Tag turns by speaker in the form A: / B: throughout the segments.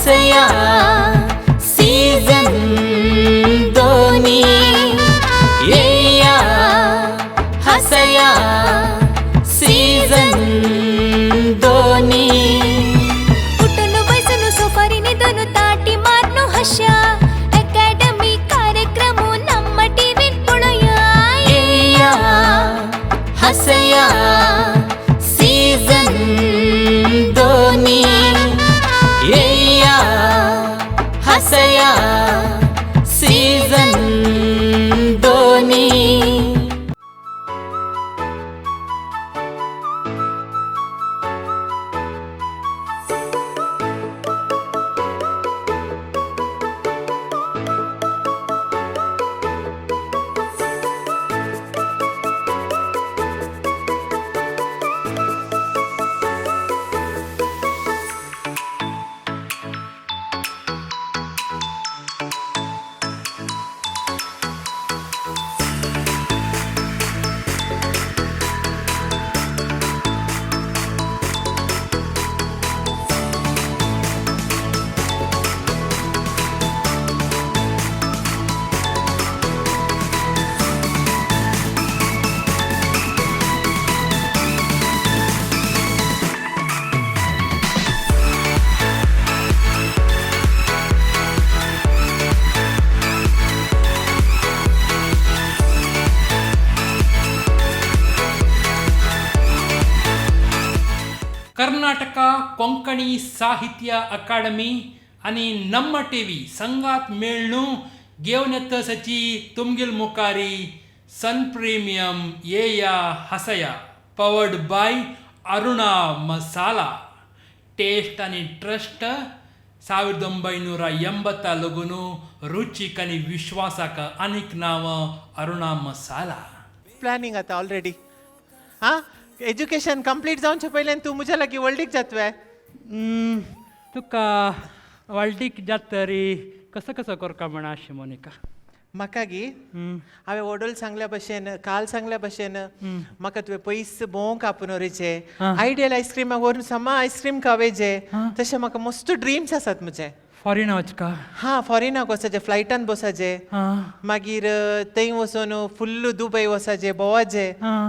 A: हसया season दोनी येया हसया season दोनी
B: कुटुनु बैसनु सोफारिनी दोनु ताटी मारनु हशा अकॅडमी कार्यक्रम नम्म टीव्ही पुळया
A: येया हसया सीजन दोनी येया हसया सीजन दोनी
C: कर्नाटक कोंकणी साहित्य अकादमी आणि नम्म टीव्ही संघात मेळणू घेऊन येत सची तुमगेल मुखारी सन प्रीमियम येया हसया पवर्ड बाय अरुणा मसाला टेस्ट आणि ट्रस्ट 1980 लगून रुचिक आणि विश्वासाक अनेक नाव अरुणा मसाला.
D: प्लॅनिंग आता ऑलरेडी. हां, एज्युकेशन कंप्लीट जावचे पयल्यान तूं म्हज्या लागीं वर्ल्डीक जातवे.
C: तुका वर्ल्डीक जात तरी कसं कसं करका म्हणा अशी मोनिका.
D: म्हाका गी हांवें वडोल सांगल्या भशेन काल सांगल्या भशेन म्हाका तुवें पयस भोंवक आपोवनोरेचे आयडियल आयस्क्रीमाक व्हरून समा आयस्क्रीम खावेजे तशें म्हाका मस्त ड्रिम्स आसात म्हजे.
C: फॉरेन वचका.
D: हां, फॉरेनाक वचाचे, फ्लायटान बसाचे, मागीर थंय वचून फुल्ल दुबय वचाचे, भोंवाचे,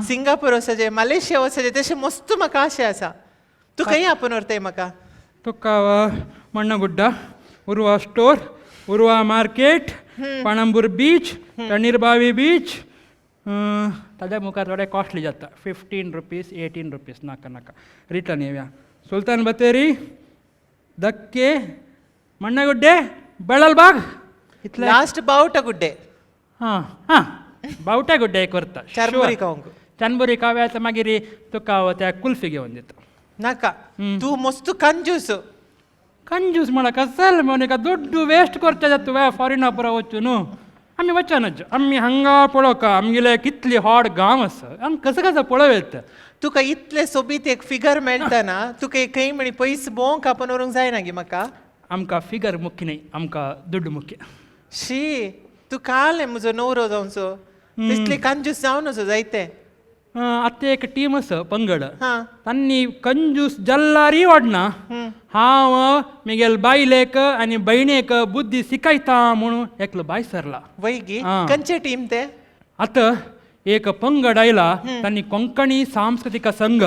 D: सिंगापूर वचाचे, मलेशिया वचाचे, तशें मस्त म्हाका आशें आसा. तूं खंय आपोवन व्हरताय म्हाका?
C: तुका मण्णगुड्डा, उर्वा स्टोर, उर्वा मार्केट, पाणंबूर बीच, तणीरबावी बीच. ताज्या मुखार थोडे कॉस्टली जाता. 15 रुपीज 18 रुपीज नाका नाका रिटर्न येवया. सुलतान बतेरी, दक्के, मण्णगुड्डे, बेळलबाग इतले.
D: लास्ट बावटा गुड्डे.
C: हां हां बावटा गुड्डे करता.
D: चारबुरी खावंक
C: चानबुरी खाव्याचं मागीर तुका त्या कुल्फी घेवन दिता.
D: नाका, तूं मस्त कंजूस.
C: कंजूस म्हणा कसल मोनिका दुड्डू वेस्ट करता जाता फॉरेना पुरा वचू न्हू. आमी वचनच आमी हांगा पळोवका आमगेले कितली हॉट गांव आसा आमी कसं कसं पळोवया.
D: तुका इतले सोबीत एक फिगर मेळटा ना, तुका खंय म्हणी पयस भोंवक आपोवन व्हरूंक जायना गे म्हाका.
C: आमकां फिगर मुख्य न्ही, आमकां दुड्ड मुख्य.
D: शी, तूं काल म्हजो नवरो जावचो तितले कंजूस जावन असो जायते.
C: आतां एक टीम आसा पंगड,
D: हां,
C: तांणी कंजूस जल्लारी वाडना. हांव म्हगेल बायलेक आनी भयणेक बुद्धी शिकयता म्हणून एकलो भायर सरला.
D: वैगी
C: हां.
D: खंयचे टीम ते?
C: आतां एक पंगड आयला, तांणी कोंकणी सांस्कृतिक संघ,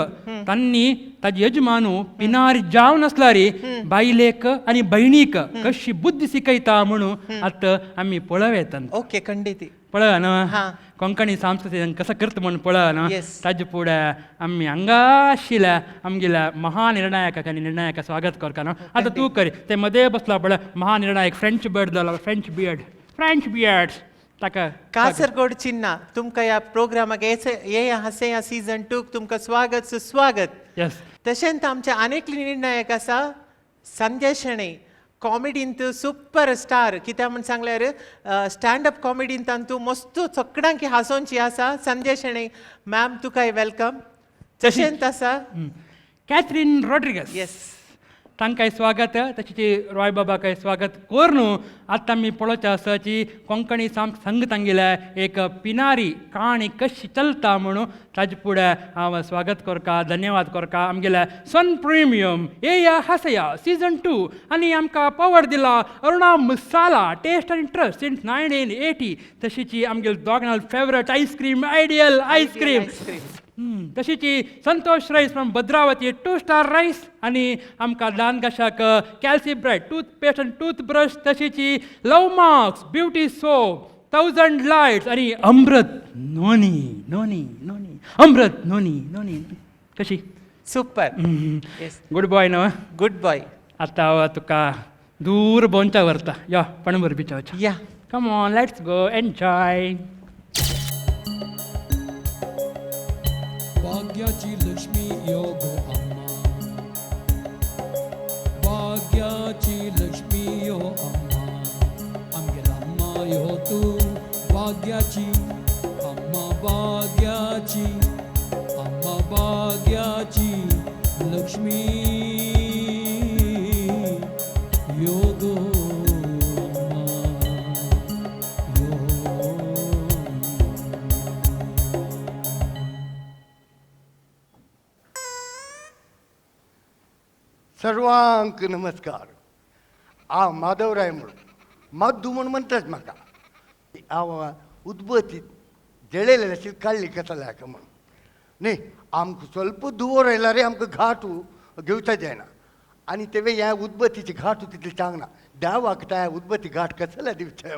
C: तांणी ताजी यजमानू पिनारी जावन आसला रे बायलेक आनी भयणीक कशी बुद्धी शिकयता म्हणून आतां आमी पळोव येता.
D: ओके, खंडीत
C: पळय न्हू
D: हां.
C: कोंकणी सांस्कृतिक कसं करता म्हणून पळय न्हू.
D: Yes.
C: ताजे फुडें आमी हांगा आशिल्ल्या आमगेल्या महानिर्णायकाक आनी निर्णायकाक स्वागत करता न्हू. आतां तूं कर. ते मदें बसला पळय महानिर्णायक फ्रेंच बर्ड जालो, फ्रेंच बियर्ड ताका.
D: कासरगोड चिन्ना तुमकां ह्या प्रोग्रामाक ये हसया सीझन 2 तुमकां स्वागत सुस्वागत.
C: येस.
D: तशेंच आमचे आनीक निर्णायक आसा संजय शेणै. कॉमेडींत सुपर स्टार, कित्याक म्हण सांगल्यार स्टँडअप कॉमेडींत तूं मस्त चकडांक हांसोवची आसा. संजय शेणै मॅम, तुकाय वेलकम. तशेंच आसा
C: कॅथरीन रॉड्रिगस.
D: येस,
C: तांकांय स्वागत तशेंच रॉय बाबाकाय स्वागत कोर न्हू आतां आमी पळोवचे आसा की कोंकणी संघ तांगेल्या एक पिनारी काणी कशी चलता म्हणून ताजे फुडें हांव स्वागत करता धन्यवाद करता आमगेल्या सन प्रिमियम येया हसया सीझन 2 आनी आमकां पावर दिला अरुणा मसाला टेस्ट आनी ट्रस्ट सिन्स 1980 तशीच आमगेली दोगांय फेवरेट आयस्क्रीम आयडियल आयस्क्रीम तशीच संतोष रायस फ्रॉम भद्रावती 2 स्टार रायस आनी आमकां ल्हान कशाक कॅल्सी ब्रायट टूथपेस्ट आनी टूथब्रश तशीच लव मार्क्स ब्युटी सोप 1000 लायट्स आनी अमृत नोनी नोनी नोनी अमृत नोनी नोनी कशी
D: सुपर येस
C: गुड बॉय न्हू
D: गुड बॉय
C: आतां हांव तुका दूर बोंचा व्हरता यो पणबर बिचा वचा
D: या
C: come on let's go enjoy
E: भाग्याची लक्ष्मी यो गो अम्मा भाग्याची लक्ष्मी यो अम्मा आमगेल अम्मा यो तू भाग्याची अम्मा भाग्याची लक्ष्मी यो गो
F: सर्वांक नमस्कार हांव माधवराय म्हणून माधू म्हणून म्हणटात म्हाका हांव उदबत्ती जळयलेले आशिल्ली काडली कतल्याक म्हणून न्ही आमकां स्वल्प दुवर आयला रे आमकां घाट घेवचा जायना आनी तेवे ह्या उदबत्तीचे घाट तितले चांगना देवाक त्या उदबत्ती घाट कसले दिवचे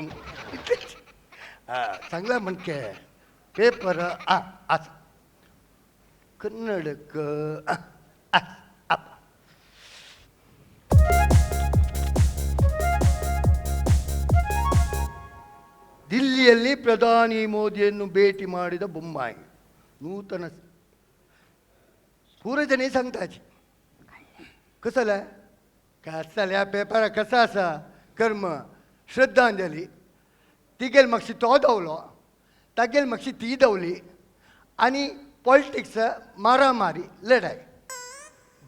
F: सांगला म्हणके पेपर आसा कन्नडक ದಿಲ್ಲಿಯಲ್ಲಿ ಪ್ರಧಾನಿ ಮೋದಿಯನ್ನು ಭೇಟಿ ಮಾಡಿದ ಬೊಮ್ಮಾಯಿ ನೂತನ सूरजने सांगताची कसला कसल्या पेपरा कसा आसा कर्म श्रद्धांजली तिगेल म्हापशी तो दवलो तागेल म्हापशी ती दवली आनी पॉलिटिक्स मारामारी लढाई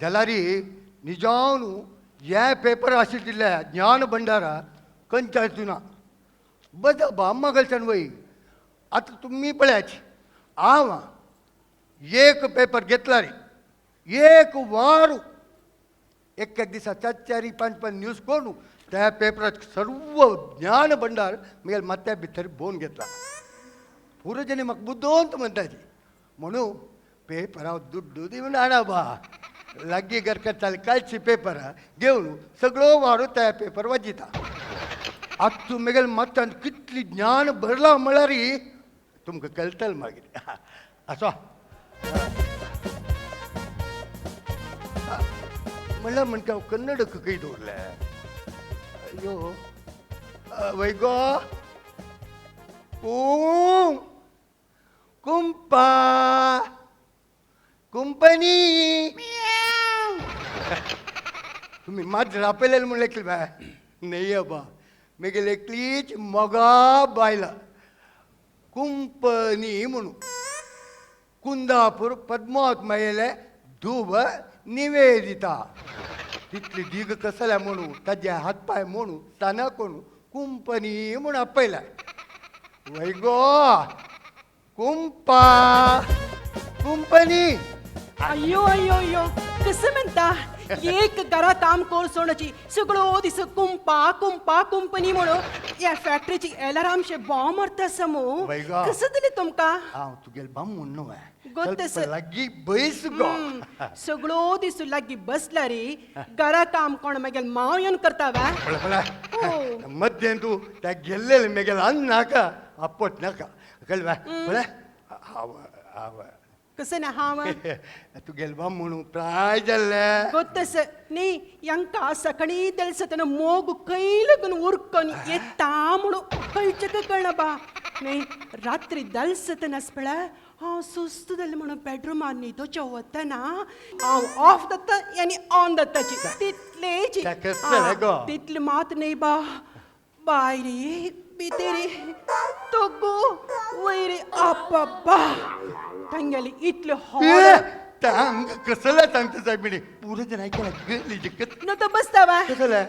F: जाल्यार निजावन हे पेपर आशिल्ल्या ज्ञान भंडारा खंयच्याच ना बस अम्मा कडच्यान वय आतां तुमी पळयाची हांव एक पेपर घेतला रे एक वार एक दिसा 4-4-5 न्यूज कोण त्या पेपरात सर्व ज्ञान भंडार मुगेल माथ्या भितर भोवन घेतला पुरोजने म्हाका बुद्दोंत म्हणटाची म्हणून पेपर हांव दुड्डू दिवन हाडा बा लागीं घरकाचाल कालची पेपर घेवन सगळो वारो त्या पेपर वाजिता आतां तूं मुगेल माथ्यान कितली ज्ञान भरला म्हळ्यार तुमकां कळटलें मागीर आसो म्हणल्यार म्हणटा हांव कन्नडक खंय दवरले अयो वय गो कुंपा कुंपनी तुम्ही मात रापयलेले म्हणले की बाय नाही अबा मुगेल एकलीच मोगा बायला कुंपनी म्हणून कुंदापूर पद्मावत मायेले धूब निवेदिता तितली दीग कसल्या म्हणून ताजे हातपाय म्हणून ताना कोण कुंपनी म्हणून आपयला वय गो कुंपा कुंपनी
G: अयो अयो अयो कसं म्हणता एक घरात काम कोर सोडची सगळो दिस कुंपा कुंपा कुंपनी म्हणून या फॅक्टरीची अलारामशे बॉम्ब मारता समो कसं दिले तुमका
F: हांव तुगेल बाम म्हणू
G: गोत्तस
F: लागीं बैस गो
G: सगळो दिस लागीं बसला रे घरा काम कोण मागेल माव येवन करता वा
F: मध्यान तूं त्या गेल्लेले मेगेल अन्न नाका आपट नाका कळ्ळें बा हांव हांव
G: कसं ना हांव
F: तुगेल बाम म्हणू प्राय जाल्ले
G: गोत्तस न्ही यांका सकाळी तेलसतना मोग कैलगून उरकून येता म्हणून कळचें कळना बा न्ही रात्री दलसतनास पळय हांव सुस्त जालें म्हणून बेडरूमार न्हिदोच्या वतना हांव ऑफ जाता आनी ऑन जाताची तितलेच तितले मात न्ही बा बायरे भितरी तोगो वयरे आप्पा तांगेली इतले हॉल
F: सांग कसला सांगतो साहेब मी पुरं जण ऐकायला गेली जिकत
G: न तर बसतावा
F: कसला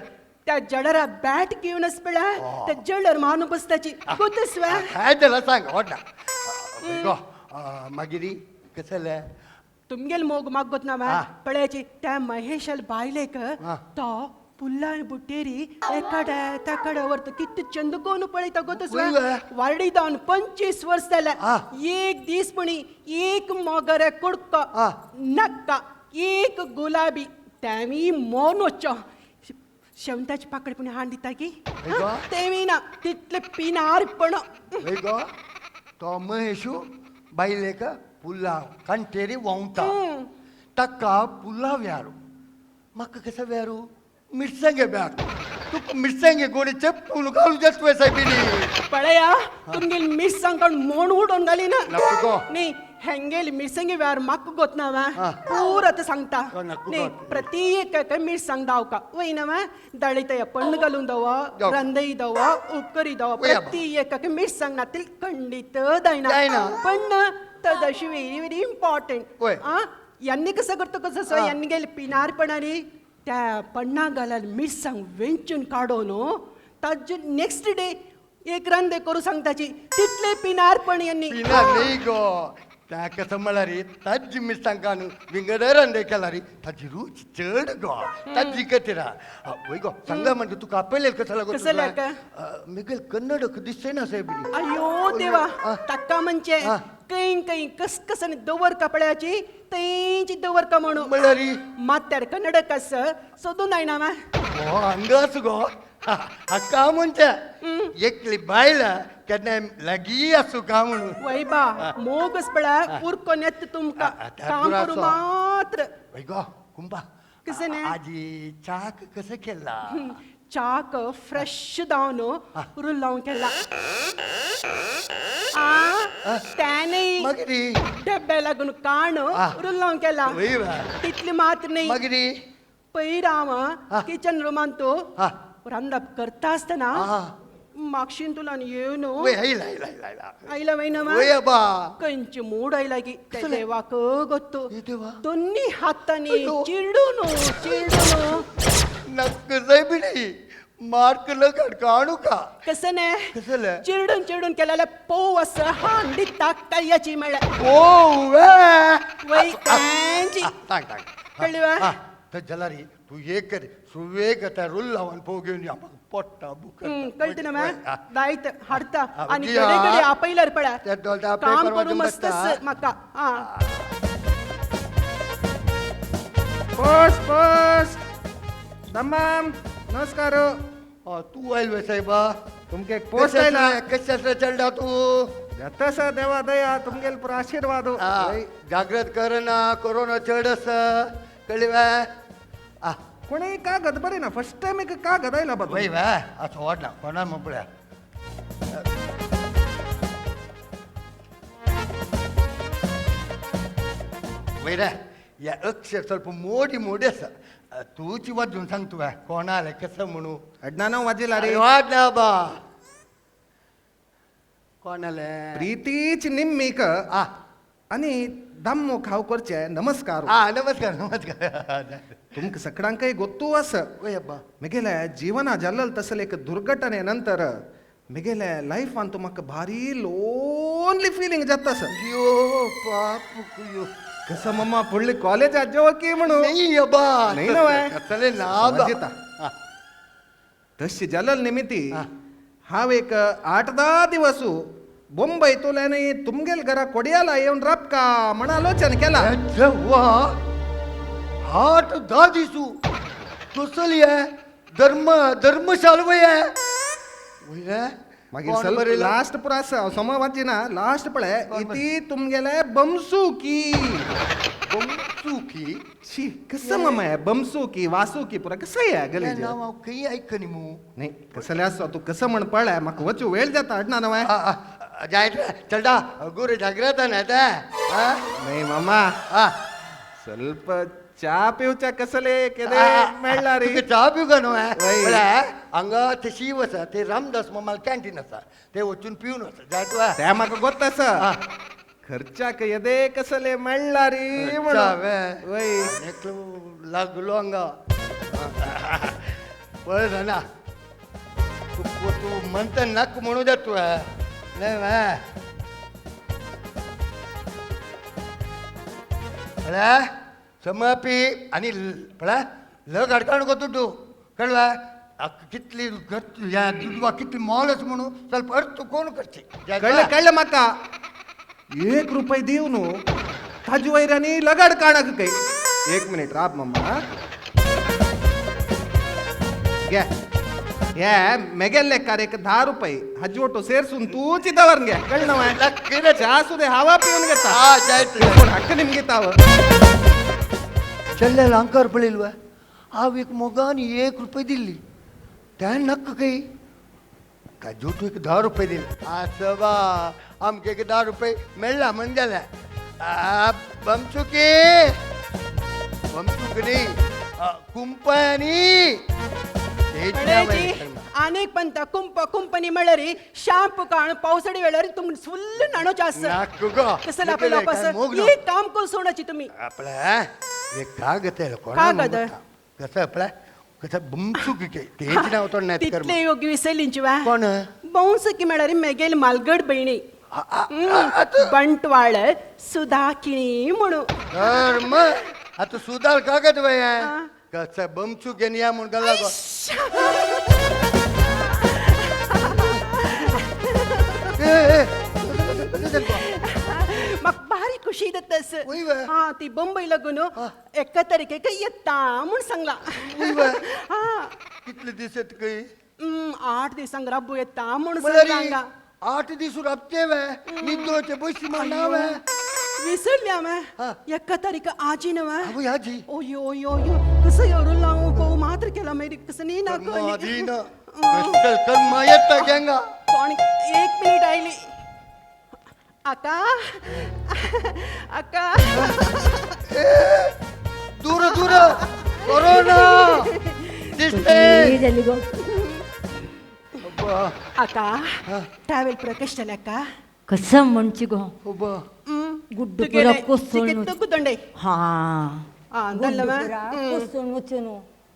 G: त्या जडरा बॅट घेऊनच पळा त्या जडर मानू बसताची गोतस वा
F: काय त्याला सांग हो ना मागिरी कसला
G: तुमगेल मोग मागोत ना
F: हा.
G: पळ्याची त्या महेशाल बायलेक
F: हा.
G: तो पुल्लान बुट्टेरी एकाड तकड वरत किती चंद कोण पळयता गोतस वा
F: वय वा.
G: वारडी जावन 25 वर्ष
F: हा.
G: झाला एक दीस पणी एक मोगरे कुडक
F: हा.
G: नक्का एक गुलाबी त्यामी मोनोच्च शेवंताची पाकड पुणे हांड दिता की
F: वा.
G: तेमी ना तितले पिनार पण
F: गो तो महेशू बाईले का पुलाव कंटेरी वंता तक्का पुलाव यारू मग कसं व्यारू मिरसांगे ब्याक तू मिरसांगे गोडी चेपून घालू जातोय साहेबिनी
G: पळया तुमगेल मिरसांग मोण उडून घाली ना
F: नको गो.
G: नी ಹೆಂಗೇಲಿ ಮಿರ್ಸಂಗಿ ವ್ಯಾರ್ ಮಕ್ಕ ಗೊತ್ತನವ
F: ಹಾ.
G: ಪೂರತ ಸಂಗ್ತಾ
F: ನಕ್ಕು
G: ನೇ
F: ಗೊತ್ತು.
G: ಪ್ರತಿ ಏಕಕ ಮಿರ್ಸಂಗ್ ದಾವ್ಕ ಒಯ್ನವ ದಳಿತಯ ಪಣ್ಣಗಲುಂದವ
F: ದವ್.
G: ರಂದೈದವ ಉಕ್ಕರಿದವ
F: ಒಯ್ಯಬ್ಬ.
G: ಪ್ರತಿ ಏಕಕ ಮಿರ್ಸಂಗ್ ನತಿಲ್ ಖಂಡಿತ ದೈನ
F: ದೈನ.
G: ಪಣ್ಣ ತದಶಿ ವೆರಿ ವೆರಿ ಇಂಪಾರ್ಟंट
F: ओय.
G: यांनी कसं करतो कसं
F: हा.
G: यांनी गेले पिनारपणाने त्या पण्णा घालाल मिरसांग वेंचून काढून ताज नेक्स्ट डे एक रंदे करू सांगताची तिथले पिनारपण यांनी
F: पिना नाही गो त्या कसं मला रे ताजी मिरसांगानु विंगडर केला रे ताजी रुच चढ गो ताजी कतिरा वय गो सांगा म्हणतो तू कापेल कसला गो
G: कसला का?
F: मिगल कन्नड दिसते ना साहेब
G: अयो देवा
F: हा.
G: तक्का म्हणजे
F: हा.
G: काही काही कसकसने दवर कपड्याची तैची दवर का म्हणू
F: मला रे
G: मात्यार कन्नड कस सोदून नाही ना मा
F: हो अंगास गो का म्हणत्या एकली बायला केन्ना लागीं असू का म्हणून
G: वैबा मोगस पळा उरकोन येत तुमका
F: त्या
G: काम करू
F: पुराचो.
G: मात्र
F: वय गो कुंभा
G: कसं नाही?
F: आजी चाक कसं केला
G: चाक फ्रेश दावन रुल लावून केला आ त्याने
F: मग रे
G: डब्या लागून काण
F: हा.
G: रुल लावून केला
F: वय बा
G: तिथली मात्र नाही
F: मग रे
G: पैराम
F: हा.
G: किचन रूमान तो
F: हा
G: रांदप करता असताना
F: हा
G: मागशीन तुला येऊन
F: वय आईला आईला आईला
G: आईला वैनवा
F: वय बा
G: कंच मूड आईला की त्या देवाक ಗೊತ್ತು
F: हे देवा
G: दोन्ही हाताने
F: अयो.
G: चिरडून
F: नक्क साहेबिनी मार्क लगड काढू का
G: कसं नाही
F: कसलं
G: चिरडून चिरडून केलेल्या पोव असं हांडी टाकायची मला
F: ओ वे
G: वै त्यांची
F: सांग सांग
G: कळली वा?
F: तर जलारी तू ये कर सुवेग त्या रुल लावून पो घेऊन या मग पोट्टा बुक
G: कळते ना दायत हाडता
F: हा,
G: आणि
F: जी,
G: कडे कडे
F: हा.
G: आपयल्यार पळा
F: त्या डोलता
G: काम
F: पेपर
G: करू
F: वाचून
G: मस्त
F: बसता.
G: म्हाका हा
H: पोस्ट पोस्ट तमाम नमस्कार
F: तू आयल वे साहेबा
H: तुमके एक पोस्ट आयला
F: कशाचं चढला तू
H: तस देवा दया तुमगेल पर आशीर्वाद
F: हा, जागृत कर ना कोरोना चढस कळली वा
H: कोणी का गदबरी ना फर्स्ट टाइम एक का गदायला बघ
F: वय वा असं वाटला कोणा म्हटल्या वैरा या अक्षर ಸ್ವಲ್ಪ मोडी मोडी असा तूची वाजून सांगतो बा कोणाला कसं म्हणू
H: अज्ञान वाजेला रे
F: वाटला बा कोणाला
H: प्रीतीच निम्मीक
F: आ
H: आणि दम्मो खाव करचे नमस्कार
F: ಆ ನಮಸ್ಕಾರ ನಮಸ್ಕಾರ
H: तुमक सगळ्यांक ಗೊತ್ತು अस
F: वयब्बा
H: मिगेले जीवना जल्लल तसले एक दुर्घटने नंतर मिगेले लाईफ अंतू म्हाका भारी लोनली फिलिंग जाता सर
F: अयो पाप कुयो
H: कसं मम्मा पुढली कॉलेज आजो की म्हणू
F: नाही अबा
H: नाही ना वय.
F: कसले ना
H: समजिता. तशी जलल निमित्ती
F: हा.
H: हाव एक 8-10 दिवस बॉम्बईतून तुमगेल घरा कोडियाला येऊन राबका म्हणून आलोचन केला
F: जेव्हा हाट दादीसू कसली आहे धर्मशालवय आहे वय
H: मागीर ಸ್ವಲ್ಪ लास्ट पुरास समवाची ना लास्ट पळे इती तुमगेले बमसुकी
F: चुकी
H: शी कसं मम्मा आहे बमसुकी वासुकी पुरा कसं आहे गलीज
F: नाव काही ऐकनी मू
H: नाही कसले असो तू कसं म्हण पळय म्हाका वचू वेळ जाता अडना नवाय
F: जायचं चलडा गुरु जागृत ना
H: नाही मामा ಸ್ವಲ್ಪ ಚಾ पिवच्या कसले केदे मेळला रे
F: चहा पिऊ का नो
H: वय.
F: हांगा ते शिव आसा ते रामदास मम्माल कॅन्टीन आसा ते वचून पिवन वचा जाय तूं
H: त्या म्हाका ಗೊತ್ತस
F: हा.
H: पण म्हाका वचू वेळ जाता अडना नवाय
F: जायत चलडा गुरु जागृत ना
H: नाही मामा खर्चाक येदे कसले म्हणला रे वय
F: लागलो अंगा पळलं ना तू म्हणता नक म्हणू द्या तू नाही पळा समापी आणि पळा लग अडकाणको ದುಡ್ಡು कळवा कितली या दुडवा कितली मॉलच म्हणू ಸ್ವಲ್ಪ अर्थ कोण करते
H: कळलं माका 1 रुपये देऊ नो ताजू वैरानी लगाड काढक काही 1 मिनिट राब मम्मा घ्या घ्या मेगेल्ले कार्य 10 रुपये हजवटो ಸೇರ್ಸುನ್ ತೂಚಿ ತವರ್ನ್ घ्या कळलं चहा सुदे हवा पिऊन घेता हक्क निಮ್ಗೆ ತಾವ
F: चल्ल्याला अंकार पळेल हांव एक मोगान 1 रुपये दिल्ली त्या नक्क काही काय जोटू एक 10 रुपये दिले असं बा आमके 10 रुपये मेळला म्हणजे बमचुकी नाही कुंपणी
G: अनेक पंत कुंपनी मळरी शांपू काण पावसाळी वेळारी तुम फुल्ल नाणो जास्त कसं आपल्याला वापस एक काम कोण सोडायची तुम्ही
F: आपला एक कागद आहे
G: कागद
F: कसं आपला कसं बमचुकी तेच नाव तर नाही
G: तिथले योग्य विसरलींची वा
F: कोण
G: बौंस की मेळारी मेगेल मालगड बहिणी बंटवाळ सुधाकिणी म्हणू
F: तर मग आता सुधार कागद वय कसं बमचूक या म्हणून गल्ला
G: मग भारी खुशी देतस हा ती बंबई लगून 1 तारखेक येता म्हणून सांगला हा
F: कितले दिसत काही
G: 8 दिवसांक राबू येता म्हणून सांगा
F: 8 दिवस राबते वे निद्रोचे पैसे मानाव
G: विसरल्या मैं 1 तारीख आजी नव
F: आजी
G: ओयो ओयो ओयो कसं एवढं लावू पाहू मात्र केला मेरी कसं नाही ना
F: कर्म येता गंगा
G: कोण 1 मिनिट आईली अक्का अक्का
F: दूर दूर कोरोना दिसते
G: अक्का ट्रॅव्हल प्रकाश झाल्या का
I: कसं म्हणची गो
G: गुड्डू
I: पुरा कोसळून
G: कुदंडे
I: हा
G: दल्लवा
I: कोसळून वचून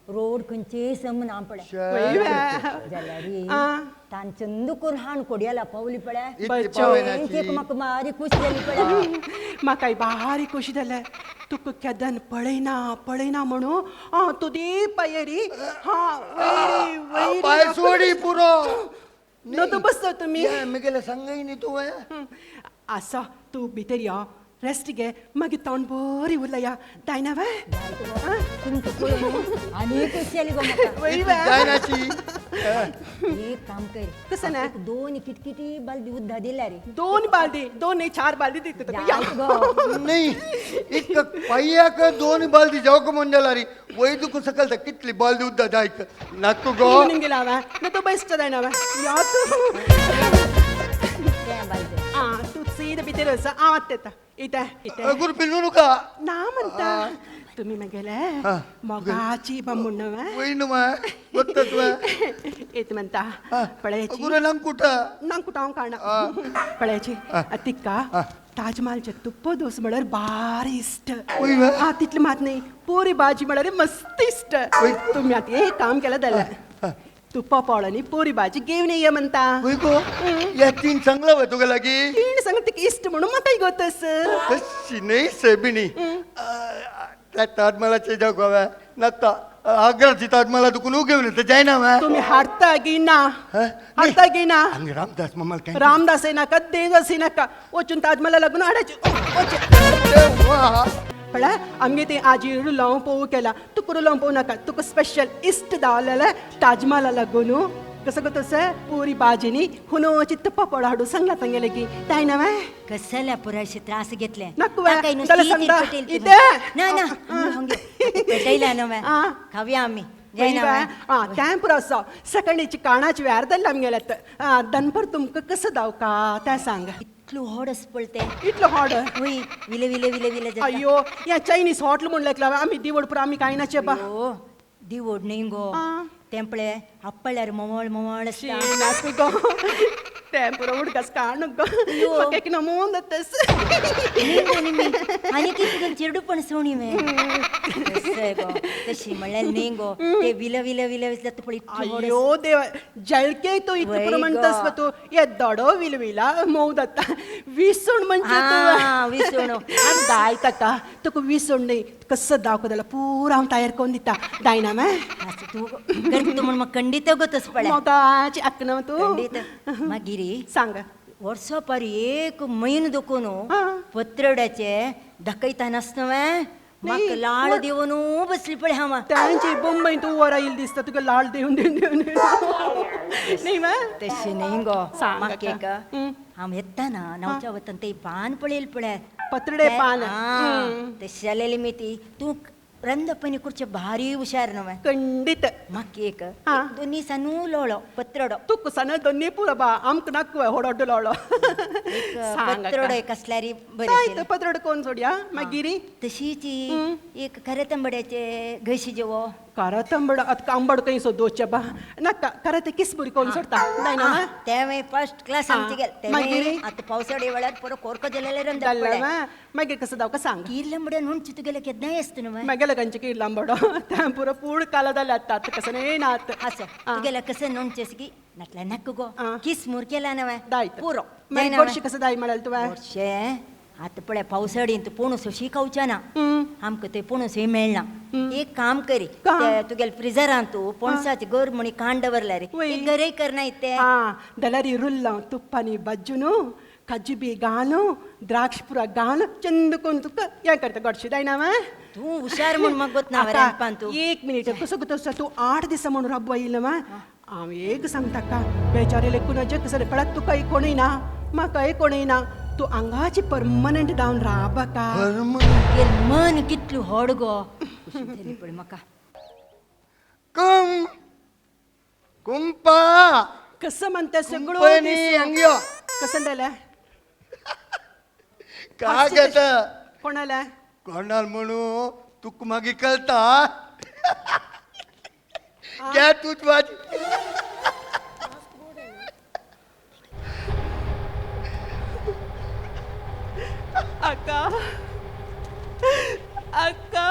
I: रोड खंयचे समन पडे जाल्यारी तांचंद करून हाण कोडयाला पावली पडे एक म्हाका मारी खुशी जाली पडे
G: म्हाका भारी खुशी जाल्या तुका केदन पळयना म्हणू तू दे पायरी हा वैरी वैरी
F: पाय सोडी पुरो
G: न तू बसतो तुम्ही
F: मेगेला सांगाय नी तू
G: असा तू भितर या रेस्ट घे मागीर तोंड बरी उरल्या दायना वा
I: आनी खुशी जाली गो म्हाका
F: जायनाची
I: एक काम कर
G: कसं ना
I: 2 किटकिटी बालदी उद्धा दिल्या रे
G: 2 बालदी 2 नाही 4 बालदी देते
F: नाही एक पय्याक 2 बालदी जावक म्हणला री वैदुक सकल कितली बालदी उद्धा जायक नाकू गो
G: गेला वा न तो बेस्ट दायना वा या तू सीद भितर असा आवाज येता इथे
F: गुरु पिल्लू का
G: ना म्हणता तुम्ही मग गेले मोगाची बांबून
F: वैनु मा गोत्तत वा
G: येत म्हणता पळयाची
F: गुरु नंग कुठं
G: नंग कुठं काढणं पळयाची तिका ताजमहलचे तुप्प दोस म्हळ्यार बारी इष्ट तितले मात नाही पोरी भाजी म्हळ्यार मस्त इष्ट तुम्ही आता एक काम केलं जाल्यार तुप्पा पावळांनी पोरी भाजी घेऊन ये म्हणता
F: या 3 चांगला होय तुका लागी
G: 3 सांग तिका इष्ट म्हणून म्हाकाय गोतस
F: तशी नाही सेबिनी त्या ताजमहालाचे जाऊ गोव्या नक्का आग्राची ताजमहाला तुकून घेऊन येतं जायना वा
G: तुम्ही हाडता घेईना हाडता घेईना
F: रामदास मम्माल काय
G: रामदास नाका देवदास नाका वचून ताजमहाला लागून हाडायचे पळा आमगे ते आजी लावून पोवू केला तुका लावून पोवू नाका तुका स्पेशल इष्ट दावलेला ताजमहाला लागून कसं गो तसं पोरी भाजीनी हुनोची तुप्पा पड हाडू सांगला तांगेले की ताय ना वा
I: कसल्या पुराशे त्रास घेतले
G: नको
I: खाव्या आम्ही
G: कॅम्प आसा सकाळीची काणाची वेळ धरला आमी गेल्यात दनपर तुमकां कसं दावका त्या सांग
I: इतलो हॉडस पळते
G: इतलो हॉड
I: होय विले विले विले विले
G: अयो या चायनीज हॉटेल म्हणलें आमी दिवडपुरा आमी कांय नाचे बा
I: दिवड न्ही गो तेंपळे आपल्यार मवळ मवळ
G: टेंपर उडकास काढ एक नमून तस
I: निंगो निमी आनी कितें चिरडू पण सोणी मे गो तशी म्हणल्यार निंगो ते विल विल विल विसला पळय
G: अयो देवा जळके तो इतकं म्हणतस
I: गो.
G: तू ये दडो विलविला मौद आता विसण म्हणजे
I: हा विसण
G: दाय काका तुका विसण नाही कसं दाखवताला पुरा हांव तयार करून दिता दायना मा
I: तू करता म्हण म्हाका खंडीत गतच पळय
G: मोगाची अक्कन तू
I: खंडीत मागिरी
G: सांग
I: वर्सा पार एक म्हयनो दुखून
G: हा.
I: पत्रड्याचे दाखयता नासनवे म्हाका लाळ देवन बसली पळय हांव
G: त्यांची बंबई तू वर येईल दिसता तुका लाळ देऊन देऊन देऊन नाही मा
I: तशी नाही गो
G: सांग
I: म्हाका
G: का.
I: एक हांव येताना नवच्या वतन ते पान पळयल पळय
G: पत्रडे पान
I: तशी जालेली मी ती तू रंदपणी कुर्चे भारी हुशार नवे
G: खंडित
I: म्हाका एक
G: हा.
I: दोन्ही सानू लोळो पत्रडो
G: तू कसाना दोन्ही पुरा बा आमक नाक होडोड लोळो
I: पत्रडो कसल्यारी
G: काय
I: बरें
G: तर पत्रड कोण सोडया मागिरी
I: तशीची एक खरे तांबड्याचे घशी जेवो
G: कारा तांबड आता आंबड काही सोदोच्या बा नाका कारा ते किसबुरी कोण सोडता नाही ना
I: तेवे फर्स्ट क्लास आमची गेल
G: मागिरी?
I: तेवे आता पावसाळी वेळार पुरो कोरको जालेले रंदा पळय
G: मागीर कसं जावं का सांग
I: कीर्लंबड्यान म्हूण चितू गेले केन्नाय असत न्हू
G: मागेला गंज की लांबडो त्या पुरो पूड काला जाले आता कसं नाही नात
I: असं तुगेला कसं नोंदचेस की नातला नक्क गो किस मूर केला नवे
G: दायत
I: पुरो
G: मागीर गोडशी कसं दाय म्हणाल तुवें
I: वर्षे आता पळय पावसाळींत पोणूस शिकवच्या ना आमकां ते पोणूस मेळना एक काम करी तुगेल फ्रिजरान तू पणसाचे गर म्हणी कांड दवरला रे
G: वय.
I: एक गरय करना ते
G: हा दलारी रुल्ला तुप्पानी बज्जुनु खज्जिबी गानु द्राक्ष पुरा गानु चंद कोण तुका या करता गोडशी दायना मा
I: तू हुशार म्हूण म्हाका गोत ना रांदपान तू
G: एक मिनिट कसं गुतस तू 8 दिसा म्हणून रब्बा येईल मा हांव एक सांगता का बेचारे लेकुनाचे कसं कळत तुका कोणय ना म्हाका कोणय ना तू आंगाची परमनंट जावन राहा का
I: तुगेल मन कितलो व्हड गो खुशी जाली पळय म्हाका
F: कुंपा
G: कसं म्हणता सगळं
F: कुंपणी अंग्यो
G: कसं जाल्या
F: काय घेत
G: कोणाला
F: कोणाल म्हणू तुक मागी कळता क्या तूच माझी
G: अक्का अक्का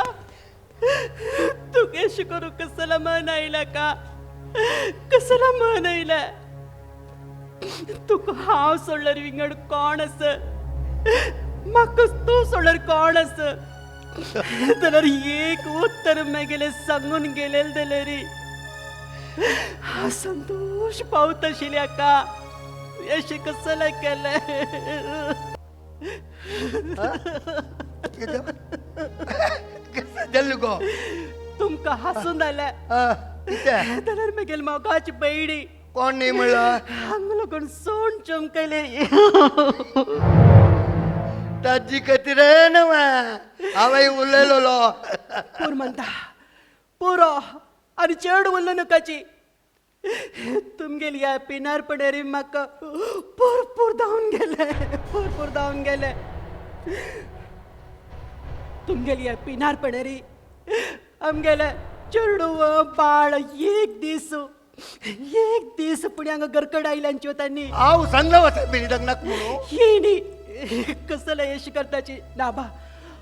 G: तू कशी करू कसला मन आईला का कसला मन आईला तुका हांव सोडल्यार विंगड कोण आस म्हाका तू सोडल्यार कोण आस जाल्यार एक उत्तर मेगेले सांगून गेलेले जाल्यार हा संतोष पावत आशिल्ली अक्का अशें कसला केलें
F: जल्लू गो
G: तुमकां हांसून आयलें
F: कितें
G: जाल्यार म्हगेल मोगाची बैडी
F: कोण नाही म्हणलं
G: हांगा लागून सोण चमकले
F: ताजी खातीर ना हांवें उलयलो
G: पूर म्हणटा पुरो आनी चड उरलो नकाची तुमगेली ह्या पिनार पडेरी म्हाका भरपूर धांवन गेले तुमगेली ह्या पिनार पडेरी आमगेले चेडू बाळ एक दीस पुण्यांग गरकड आयल्यांची वतांनी
F: हांव सांगला वता बिडीदाक नाक म्हणू
G: येणी कसला यश करताची नाबा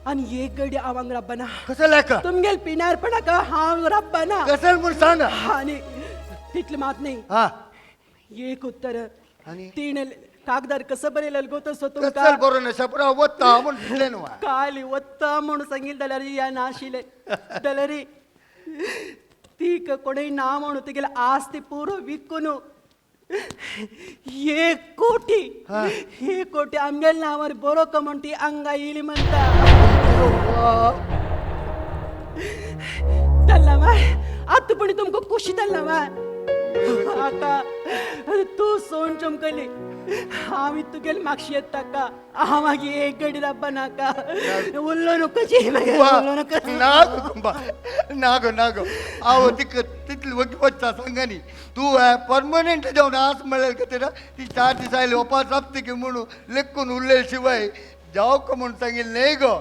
G: आणि एक गडी आवांग रब्बाना
F: कसं लेका
G: तुमगेल पिनार पडाका हांव रब्बाना
F: कसं म्हूण सांग
G: आणि तितले मात नाही
F: हा
G: एक उत्तर
F: आणि?
G: तीन कागदार कसं बरेल गोतसो
F: कसं
G: तुमका
F: बरोवन सपुरा वता म्हूण दिले न्हू
G: काली वत्ता म्हणून सांगितलं जाल्यार या नाशिले जाल्यार ती कोणय ना म्हणून तेगेले आस्ती पुरो विकून 1 कोटी आमगेल नावार बरो का म्हण ती आंगा येयली म्हणटा जाल्ला माय आतां पण तुमकां खुशी जाल्ला माय आका तू सोन चमकली हांव तुगेल म्हापशी येता का हांव मागीर एक गडी राब्बा नाका उरलो नकोची उरलो नका
F: नागो हांव तिका तितली वगी वचता सांगा न्ही तूं परमनंट जावन आस म्हळ्यार खातीर ती 4 दीस आयली ओपास राबता म्हणून लेखून उरले शिवाय जाव का म्हणून सांगितलं नाही गो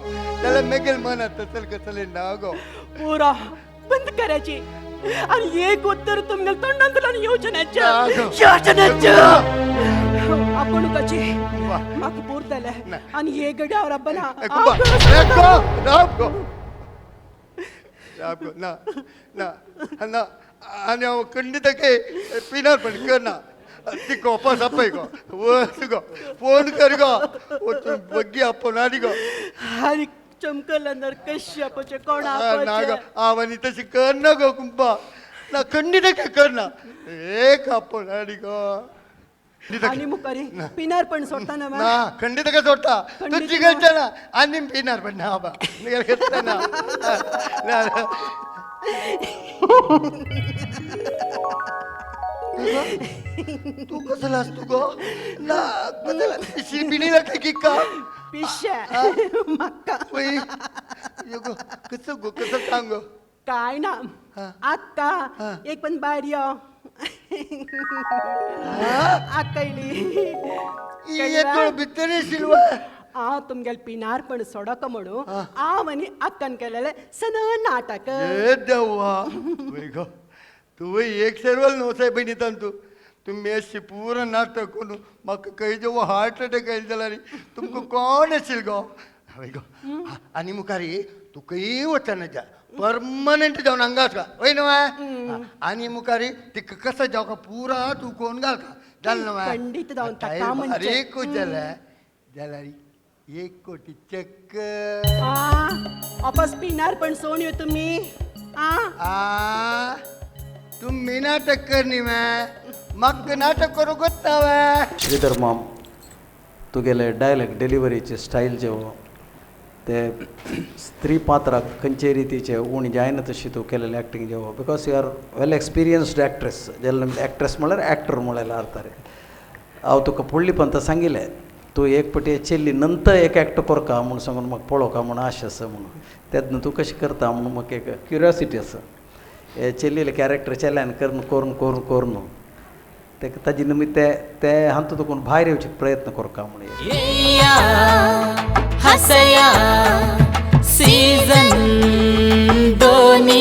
F: जाल्यार मेगेल मनात तसले कसले ना गो
G: पुरो बंद करायची आणि एक उत्तर तुमगेल तोंडांतल्यान योजनेच्या आपण कचे म्हाका पुरतले आनी हे गड्या रब्बना
F: ना ना ना आनी हांव खंडीतके पिनार पण करना ती कोपास आपय गो वच गो फोन कर गो वचून बग्गी आपोवन हाडी गो
G: आनी चमकल अंदर कश्यपाचे कोणा
F: ना गो हांव आनी तशी करना गो कुंपा ना खंडीतके करना एक आपोवन हाडी गो
G: आनी मुखारी पिनार पण सोडता ना
F: ना खंडीतके सोडटा तू चिगलता ना आनी पिनार पण ना बा ना तू कसला असतो गो ना कसला शिबिणीला काय की का
G: पिशे म्हाका
F: गो कसं सांग
G: काय ना आत्ता एक पण भायर यो आकयली
F: येतो भितर येशील
G: हांव तुमगेल पिनार पण सोडक म्हणू हांव आनी अक्कन केलेले सन नाटक
F: ए देवा गो तू एक सर्वल नवसाय बहिणीतान तू मेशी पूर्ण नाटक करून म्हाका खंय जेव्हा हार्ट अटॅक येयला जाल्यार तुमकां कोण येशील गो गो आनी मुखारी तू खंय वचना जा परमनंट जावन हांगाच का वय न्हू आनी मुखारी तिका कसं जावं पुरा तू कोण घाल का जाल न्हू
G: पंडित जावन ताका म्हणजे
F: एकूच जाल्यार 1 कोटी चक्क
G: वापस पिनार पण सोन यो तुम्ही
F: तुम्ही नाटक करनी म्हाका नाटक करूं गोत्ता
J: श्रीधर माम तुगेले डायलॉग डिलिव्हरीचे स्टाईल जे ते स्त्री पात्राक खंयचे रितीचे उणी जायना तशी तूं केलेले एक्टींग जे because you are well experienced actress जेन्ना एक्ट्रेस म्हळ्यार एक्टर म्हळ्यार अर्थ रे हांव तुका फुडली पंत सांगिल्लें तूं एक पटी चेल्ली नंतर एक एक्ट करता म्हूण सांगून म्हाका पळोवका म्हूण आश आसा म्हणून तेन्ना तूं कशें करता म्हणून म्हाका एक क्युरियोसिटी आसा हे चेल्लीले कॅरेक्टर चेल्यान करून ताजे निमित्त ते हांतू तुकून भायर येवचे प्रयत्न करता म्हणून
A: येया हसया सीजन 2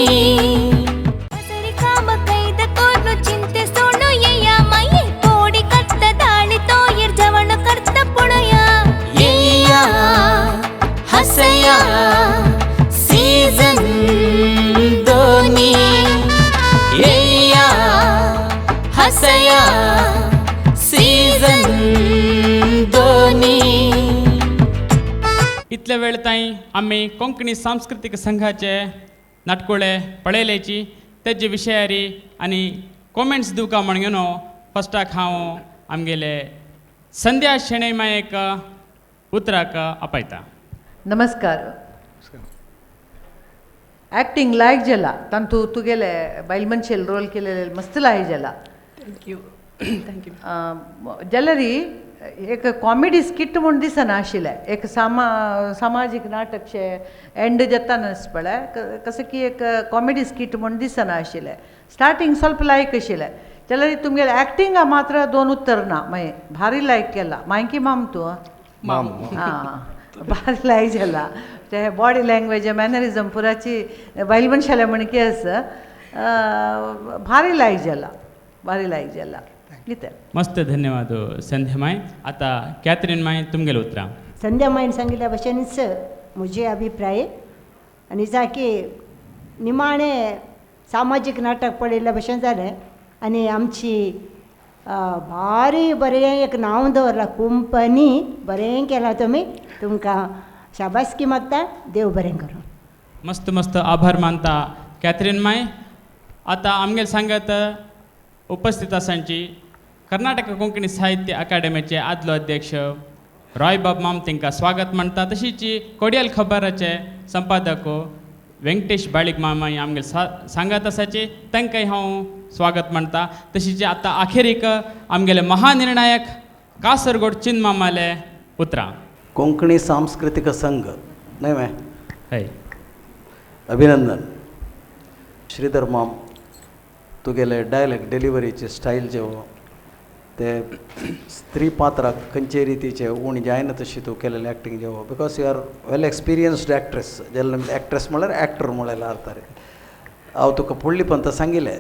B: ಸರಿ ಕಾಮ ಕೈದ ಕೋರ್ನು ಚಿಂತೆ ಸೋಣು ಯಯ್ಯ ಮೈ ತೋಡಿ ಕತ್ತ ದಾಳಿ ತೋಯಿರ್ ಜವಣ ಕರ್ತ ಪುಣಯ
A: येया हसया सीजन 2 येया हसया सीजन 2
C: इतले वेळ ताईं आमी कोंकणी सांस्कृतिक संघाचे नाटकुळे पळयलेची तेजे विशयारी आनी कॉमेंट्स दिवका म्हण घेवन फस्टाक हांव आमगेले संध्या शेणै मायेक उतराक आपयता.
K: नमस्कार. ॲक्टिंग लायक जाला तांतू तुगेले बायल मनशेल रोल केलेले मस्त लायक जाला.
G: थँक्यू
K: जाल्यारी एक कॉमेडी स्किट म्हूण दिसना आशिल्लें एक सामाजीक नाटकशे एंड जाताना पळय कशें की एक कॉमेडी स्किट म्हूण दिसना आशिल्लें स्टार्टींग ಸ್ವಲ್ಪ लायक आशिल्लें जाल्यार तुमगेले एक्टिंगा मात्र 2 उत्तर ना मागीर भारी लायक केला मायकी माम तूं भारी लायक जाला ते बॉडी लँग्वेज मॅनरिजम पुराची बायल मनशाले म्हणकी आसा भारी लायक जाला
C: मस्त धन्यवाद संध्या माय. आता कॅथरीन माय तुमगेले उतरां.
I: संध्या मायन सांगिल्ल्या भशेनच म्हजे अभिप्राय आनी जाकी निमाणे सामाजीक नाटक पळयल्ल्या भशेन जालें आनी आमची भारी बरें एक नांव दवरलां कंपनी बरें केलां तुमी तुमकां शाबासकी मागता देव बरें करूं.
C: मस्त मस्त आभार मानता कॅथरीन माय. आता आमगेले सांगत उपस्थित आसांची कर्नाटक कोंकणी साहित्य अकादेमीचे आदलो अध्यक्ष रॉयबाब माम तांकां स्वागत म्हणटा. तशीच कोडियल खबराचे संपादक व्यंकटेश बाळीक मामाय आमगेले सांगत आसाचे तांकांय हांव स्वागत म्हणटा. तशीच आतां अखेरीक आमगेले महानिर्णायक कासरगोड चिन्न मामाले उतरां.
J: कोंकणी सांस्कृतिक संघ नाही मॅ
C: हय
J: अभिनंदन. श्रीधर माम तुगेले डायलॉग डिलिव्हरीचे स्टाईल जे ते स्त्री पात्राक खंयचे रितीचे उणी जायना तशी तूं केलेले एक्टींग जे because you are well experienced actress जेन्ना एक्ट्रेस म्हळ्यार एक्टर म्हळ्यार अर्थ रे हांव तुका फुडली पंत सांगिल्लें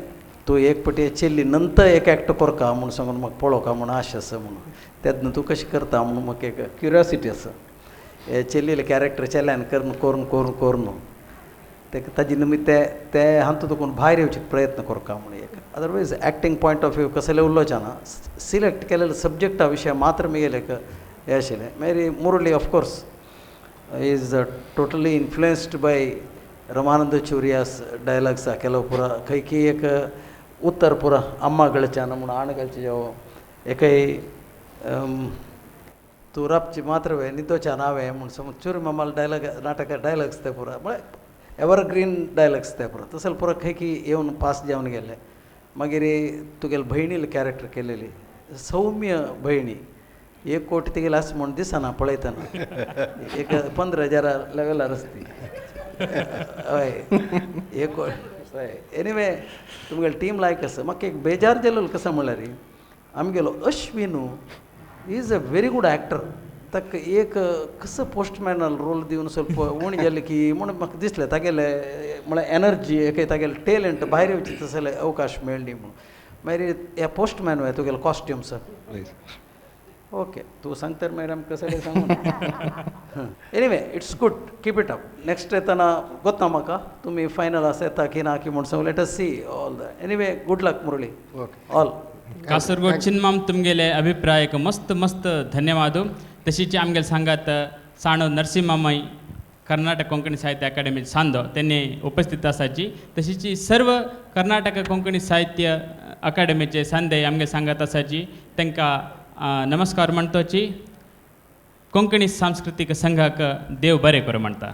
J: तू एक पटी चेल्ली नंतर एक ॲक्ट कर का म्हणून सांगून म्हाका पळोवं का म्हणून आश आसा म्हणून तेन्ना तूं कशें करता म्हणून म्हाका एक क्युरियोसिटी आसा हे चेल्लीले कॅरेक्टर चेल्यान करून ताका ताजे निमित्त ते हांतू तुकून भायर येवचे प्रयत्न कर का म्हणून एक otherwise acting point of view कसले उरलोचना सिलेक्ट केलेले सब्जेक्टा विशय मात्र म्हगेले हे आशिल्लें मेरी Murali of course is totally influenced by Ramanand चोरियास डायलॉग्सा केलो पुरा खंय एक उत्तर पुरा अम्मा गळच्यान म्हणून आण गळचे जावो एकय तूं रापची मात्र वे न्हिदोच्या नावे म्हणून समज चोरी मामाल डायलॉग नाटका डायलॉग्स ते पुरा म्हळ्यार एवरग्रीन डायलॉग्स ते पुरा तसले पुरा खंय येवन पास जावन गेले मागीर तुगेले भयणीले कॅरेक्टर केलेली सौम्य भयणी 1 कोटी तेगेले आसा म्हूण दिसना पळयतना एक 15,000 लेवलार आसती हय 1 कोटी हय एनिवे तुमगेली टीम लायक आसा म्हाका एक बेजार जालो कसो म्हळ्यार आमगेलो अश्विनू is a very good actor ताका एक कसो पोस्टमॅनल रोल दिवन ಸ್ವಲ್ಪ उणी जाली की म्हणून म्हाका दिसलें तागेले म्हळ्यार एनर्जी एक तागेले टॅलंट भायर येवची तसले अवकाश मेळ्ळी म्हणून मागीर हे पोस्टमॅन वे तुगेले कॉस्ट्युम्स ओके तूं सांगता मागीर आमकां सगळें सांगून anyway it's good keep it up next येतना गोतना म्हाका तुमी फायनल आसा येता की ना की म्हणून सांगू let us see all the anyway good luck Murali all
L: Kasaragod चिन्माम तुमगेले अभिप्राय मस्त मस्त धन्यवाद तशीच आमगेले सांगात साणो नरसिंहमाई कर्नाटक कोंकणी साहित्य अकादमी सांदो त्यांनी उपस्थित आसाची तशीच सर्व कर्नाटक कोंकणी साहित्य अकादमीचे सांदे आमगे सांगात आसाची तांकां नमस्कार म्हणतोची कोंकणी सांस्कृतिक संघाक देव बरें करूं म्हणटा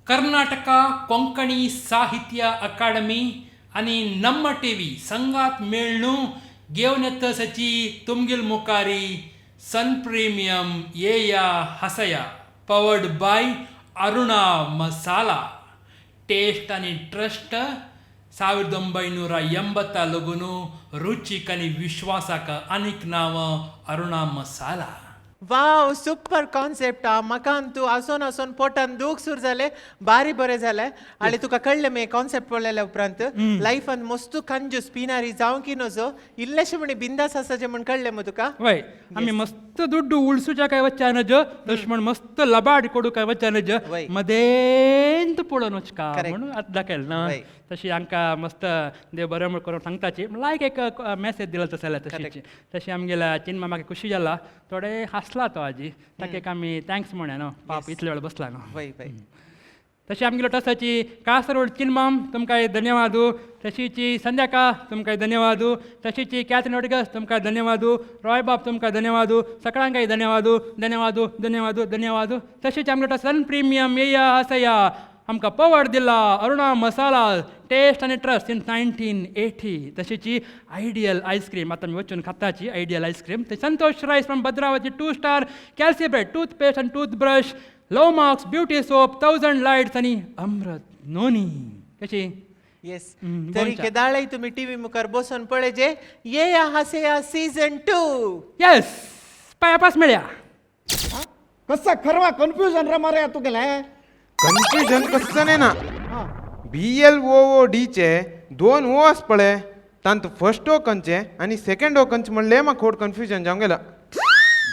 C: ಕರ್ನಾಟಕ ಕೊಂಕಣಿ ಸಾಹಿತ್ಯ ಅಕಾಡೆಮಿ आणि ನಮ್ಮ ಟಿವಿ ಸಂಗಾತ್ ಮೇಳ್ನು घेवन सची तुमगिल मुखारी सन प्रीमियम येया हसया पवर्ड बाय अरुणा मसाला टेस्ट आणि ट्रस्ट 1980 लगून रुचीक आणि विश्वासाक आनीक नाव अरुणा मसाला
D: वाव सुपर कॉन्सेप्ट म्हाका तूं आसून पोटान दूख सुरू जालें बारी बरें जालें आनी तुका कळ्ळें मे कॉन्सेप्ट पळयल्या उपरांत लायफान मस्त कंजूस पिनारी जावं की नजो इल्लेशें म्हणे बिंदास आसाचें म्हण कळ्ळें मग तुका
C: वय आमी मस्त दुड्डू उलसूच्या काय वच्चा नज तश म्हण मस्त लबाड कोडू काय वच्चा नज मदेंत पळोवन वचका म्हणून आतां दाखयल ना तशी आमकां मस्त देव बरें म्हण करून सांगताची लायक एक मॅसेज दिला तसले तशी तशी आमगेल्या चिन्मा म्हाका खुशी जाला थोडे हासला तो आजी ताका एक आमी थँक्स म्हणे न्हू पाप इतले वेळ बसला न्हू तशी आमगेलो टसाची कासरगोड चिन्माम तुमकां धन्यवाद तशीची संध्याका तुमकां धन्यवाद तशीची कॅथरीन रोड्रिगस तुमकां धन्यवाद रॉय बाब तुमकां धन्यवाद सगळ्यांकाय धन्यवाद धन्यवाद धन्यवाद धन्यवाद तशीच आमगेलो सन प्रिमियम येया हसया आमकां पवर्ड दिला अरुणा मसाला टेस्ट आनी ट्रस्ट इन 1980 तशीची आयडियल आयस्क्रीम आतां आमी वचून खाताची आयडियल आयस्क्रीम ते संतोष रायस फ्रॉम भद्रावती 2 स्टार कॅल्सिब्रेट टूथपेस्ट आनी toothbrush low marks beauty soap 1000 lights आनी अमृत नोनी कशी
D: येस तरी केदाळय तुमी टीव्ही मुखार बसून पळयजे येया हसया सीझन 2
C: येस पायापास मेळया
H: कसा खरवा कन्फ्युजन रे मारे तुगेले कन्फ्युजन कसं नाही ना BLOOD चे 2 ओ आस पळय तांत फर्स्ट ओ कंचे आणि सेकंड ओ कंचे म्हणले म्हाका खोट कन्फ्युजन जावंक गेला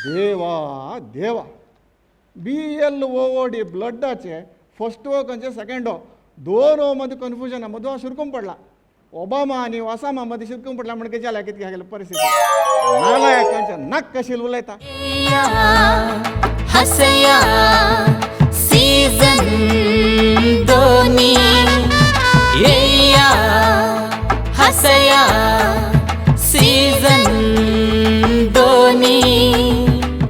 E: देवा देवा BLOOD ब्लडाचे फर्स्ट ओ कंचे सेकंड ओ 2 ओ मध्ये कन्फ्युजन मदो शिरकून पडला ओबामा आणि ओसामा मध्ये शिरकून पडला म्हणजे जाल्या कितके गेले परिस्थिती नालायकांच्या नाक कशी उलयता